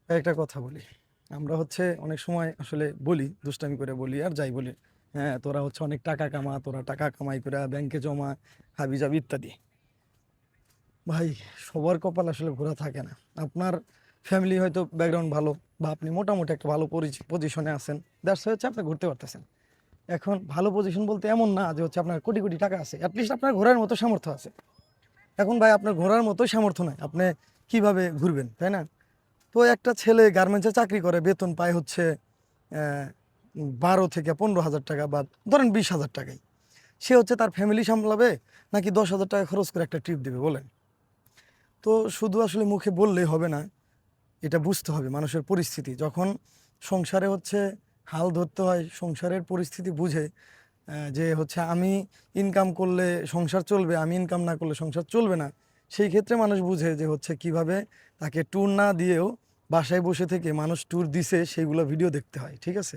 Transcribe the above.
একটা কথা বলি। আমরা হচ্ছে অনেক সময় আসলে বলি, দুষ্টামি করে বলি আর যাই বলি, হ্যাঁ, তোরা হচ্ছে অনেক টাকা কামা, তোরা টাকা কামাই করে ব্যাংকে জমা, হাবি-জাবি ইত্যাদি। ভাই, সবার কপাল আসলে ঘোরা থাকে না। আপনার ফ্যামিলি হয়তো ব্যাকগ্রাউন্ড ভালো বা আপনি মোটামুটি একটা ভালো পজিশনে আছেন। দ্যাটস হচ্ছে আপনি ঘুরতে পারতেছেন। এখন ভালো পজিশন বলতে এমন না যে হচ্ছে আপনার কোটি, কোটি টাকা আছে। এট লিস্ট আপনার ঘোরার মতো সামর্থ্য আছে। এখন ভাই আপনার ঘোরার মতো সামর্থ্য নাই। আপনি কিভাবে ঘুরবেন, তাই না? তো একটা ছেলে গার্মেন্টসে চাকরি করে, বেতন পায় হচ্ছে 12 থেকে 15 হাজার টাকা বা ধরেন 20 হাজার টাকাই। সে হচ্ছে তার ফ্যামিলি সামলাবে নাকি 10 হাজার টাকা খরচ করে একটা ট্রিপ দেবে বলেন? তো শুধু আসলে মুখে বললেই হবে না, এটা বুঝতে হবে মানুষের পরিস্থিতি। যখন সংসারে হচ্ছে হাল ধরতে হয়, সংসারের পরিস্থিতি বুঝে যে হচ্ছে আমি ইনকাম করলে সংসার চলবে, আমি ইনকাম না করলে সংসার চলবে না। সেই ক্ষেত্রে মানুষ বুঝে যে হচ্ছে কিভাবে তাকে ট্যুর না দিয়েও বাসায় বসে থেকে মানুষ ট্যুর দিছে সেইগুলো ভিডিও দেখতে হয়। ঠিক আছে?